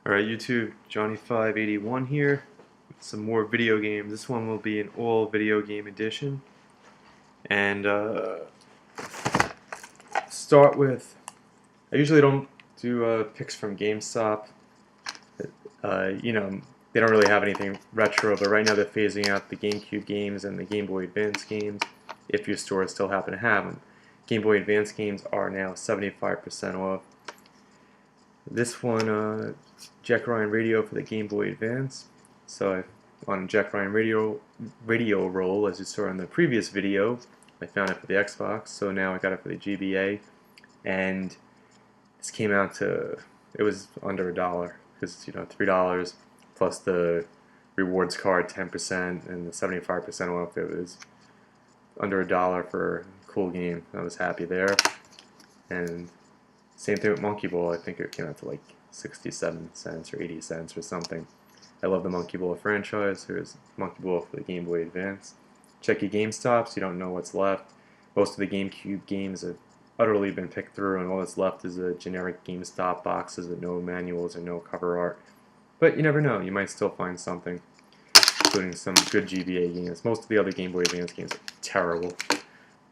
Alright, YouTube, Johnny581 here with some more video games. This one will be an all video game edition. And start with, I usually don't do picks from GameStop. They don't really have anything retro, but right now they're phasing out the GameCube games and the Game Boy Advance games, if your stores still happen to have them. Game Boy Advance games are now 75% off. This one, Jack Ryan radio for the Game Boy Advance. So on Jack Ryan radio roll, as you saw in the previous video, I found it for the Xbox. So now I got it for the GBA, and this came out to, it was under $1 because $3 plus the rewards card 10% and the 75% off. It was under $1 for a cool game. I was happy there. And same thing with Monkey Ball. I think it came out to like 67 cents or 80 cents or something. I love the Monkey Ball franchise. Here's Monkey Ball for the Game Boy Advance. Check your GameStops. You don't know what's left. Most of the GameCube games have utterly been picked through, and all that's left is a generic GameStop boxes with no manuals or no cover art. But you never know. You might still find something, including some good GBA games. Most of the other Game Boy Advance games are terrible.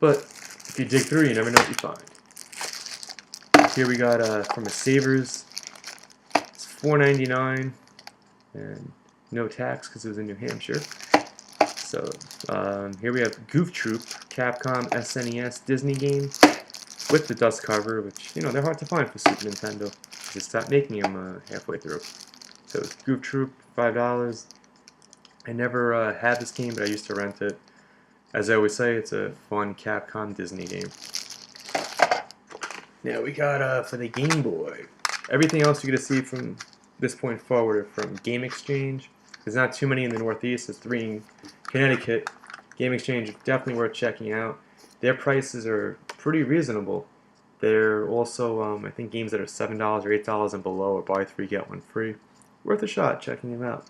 But if you dig through, you never know what you find. Here we got from a Savers. It's $4.99 and no tax because it was in New Hampshire. So here we have Goof Troop, Capcom SNES Disney game with the dust cover, which they're hard to find for Super Nintendo. They stopped making them halfway through. So Goof Troop, $5. I never had this game, but I used to rent it. As I always say, it's a fun Capcom Disney game. Now we got for the Game Boy. Everything else you're going to see from this point forward are from Game Exchange. There's not too many in the Northeast. There's 3 in Connecticut. Game Exchange is definitely worth checking out. Their prices are pretty reasonable. They're also, I think, games that are $7 or $8 and below, or buy 3 get 1 free. Worth a shot checking them out.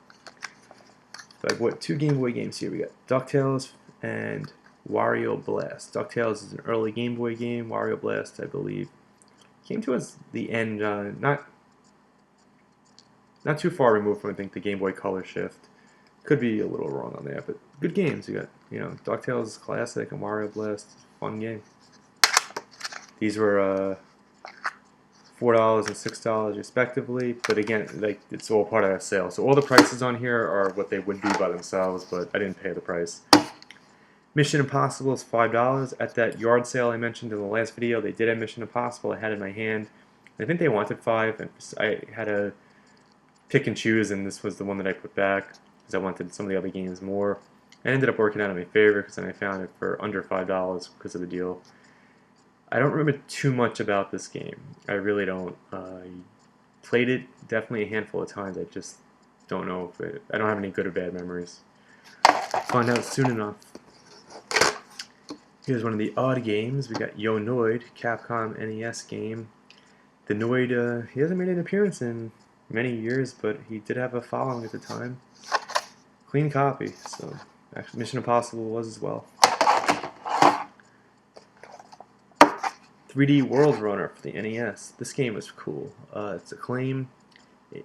So I've got 2 Game Boy games here. We got DuckTales and Wario Blast. DuckTales is an early Game Boy game. Wario Blast, I believe, came to us the end, not too far removed from, I think, the Game Boy Color shift. Could be a little wrong on that, but good games. You got, DuckTales is classic, and Wario Blast is a fun game. These were $4 and $6 respectively, but again, like, it's all part of that sale. So all the prices on here are what they would be by themselves, but I didn't pay the price. Mission Impossible is $5. At that yard sale I mentioned in the last video, they did have Mission Impossible. I had it in my hand. I think they wanted $5, and I had to pick and choose, and this was the one that I put back because I wanted some of the other games more. I ended up working out in my favor because then I found it for under $5 because of the deal. I don't remember too much about this game. I really don't. I played it definitely a handful of times. I just don't know if I don't have any good or bad memories. Find out soon enough. Here's one of the odd games. We got Yo Noid, Capcom NES game. The Noid, he hasn't made an appearance in many years, but he did have a following at the time. Clean copy, so actually Mission Impossible was as well. 3D World Runner for the NES. This game was cool. It's Acclaim.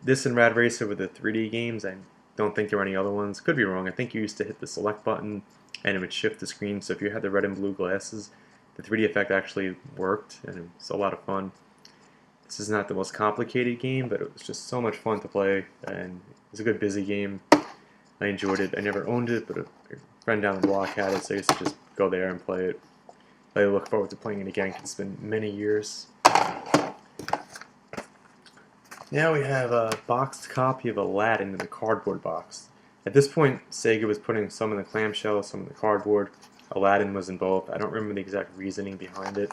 This and Rad Racer were the 3D games. I don't think there were any other ones. Could be wrong. I think you used to hit the select button and it would shift the screen, so if you had the red and blue glasses, the 3D effect actually worked, and it was a lot of fun. This is not the most complicated game, but it was just so much fun to play, and it was a good busy game. I enjoyed it. I never owned it, but a friend down the block had it, so I used to just go there and play it. I look forward to playing it again because it's been many years. Now we have a boxed copy of Aladdin in the cardboard box. At this point, Sega was putting some in the clamshell, some in the cardboard. Aladdin was in both. I don't remember the exact reasoning behind it.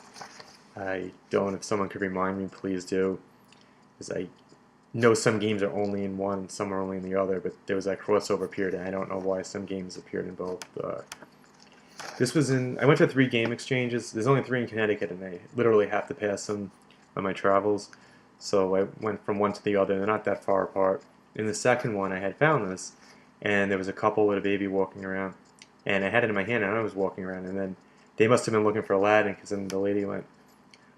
I don't. If someone could remind me, please do. Because I know some games are only in one and some are only in the other, but there was that crossover period, and I don't know why some games appeared in both. This was in, I went to 3 game exchanges. There's only 3 in Connecticut, and I literally have to pass them on my travels. So I went from one to the other. They're not that far apart. In the second one, I had found this, and there was a couple with a baby walking around, and I had it in my hand, and I was walking around, and then they must have been looking for Aladdin, because then the lady went,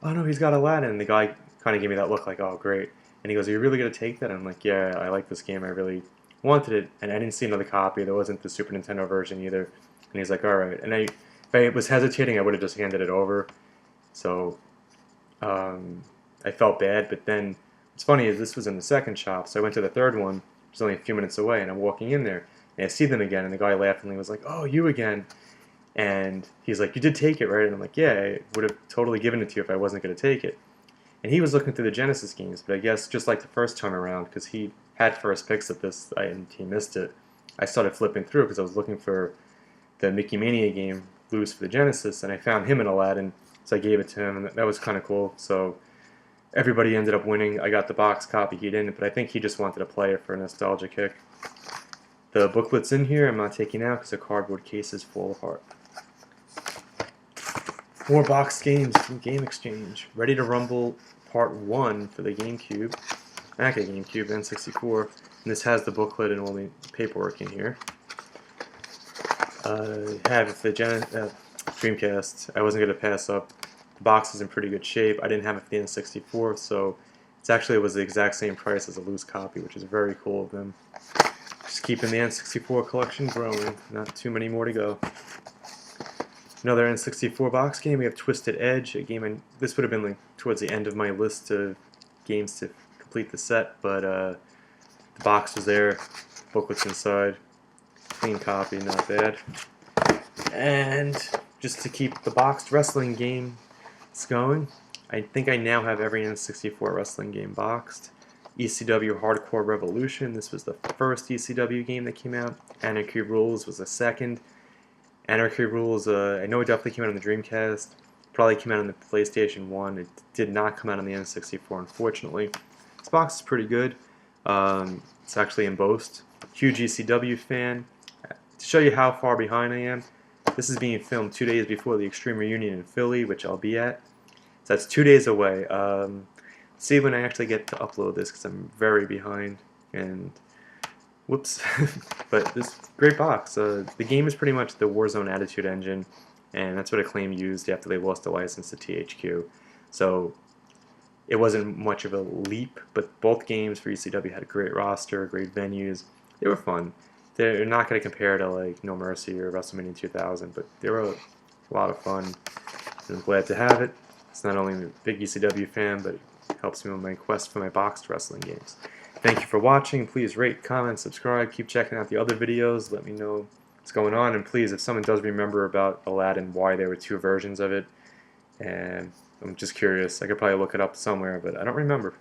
"Oh no, he's got Aladdin," and the guy kind of gave me that look like, "Oh great," And he goes, "Are you really gonna take that?" I'm like, "Yeah, I like this game. I really wanted it, and I didn't see another copy. There wasn't the Super Nintendo version either." And he's like, "All right." And if I was hesitating, I would have just handed it over. So I felt bad, but then what's funny is this was in the second shop, so I went to the third one, which was only a few minutes away, and I'm walking in there, and I see them again, and the guy laughingly was like, "Oh, you again." And he's like, "You did take it, right?" And I'm like, "Yeah, I would have totally given it to you if I wasn't going to take it." And he was looking through the Genesis games, but I guess just like the first time around, because he had first picks at this and he missed it, I started flipping through because I was looking for the Mickey Mania game loose for the Genesis, and I found him in Aladdin, so I gave it to him, and that was kind of cool. So everybody ended up winning. I got the box copy, he didn't, but I think he just wanted to play it for a nostalgia kick. The booklet's in here. I'm not taking out because the cardboard cases fall apart. More boxed games from Game Exchange. Ready to Rumble Part 1 for the GameCube. Back at GameCube, N64. And this has the booklet and all the paperwork in here. Have the Dreamcast. I wasn't going to pass up. The box is in pretty good shape. I didn't have it for the N64, so it was the exact same price as a loose copy, which is very cool of them. Just keeping the N64 collection growing. Not too many more to go. Another N64 box game. We have Twisted Edge, a game. This would have been like towards the end of my list of games to complete the set, but the box was there, booklets inside, clean copy, not bad. And just to keep the boxed wrestling games going, I think I now have every N64 wrestling game boxed. ECW Hardcore Revolution. This was the first ECW game that came out. Anarchy Rules was the second. Anarchy Rules, I know it definitely came out on the Dreamcast. Probably came out on the PlayStation 1. It did not come out on the N64, unfortunately. This box is pretty good. It's actually embossed. Huge ECW fan. To show you how far behind I am, this is being filmed 2 days before the Extreme Reunion in Philly, which I'll be at. So that's 2 days away. See when I actually get to upload this, because I'm very behind. And whoops. But this great box. The game is pretty much the Warzone Attitude Engine, and that's what Acclaim used after they lost the license to THQ. So it wasn't much of a leap, but both games for ECW had a great roster, great venues. They were fun. They're not going to compare to like No Mercy or WrestleMania 2000, but they were a lot of fun. And I'm glad to have it. It's not only a big ECW fan, but it helps me on my quest for my boxed wrestling games. Thank you for watching. Please rate, comment, subscribe. Keep checking out the other videos. Let me know what's going on. And please, if someone does remember about Aladdin, why there were two versions of it, and I'm just curious. I could probably look it up somewhere, but I don't remember.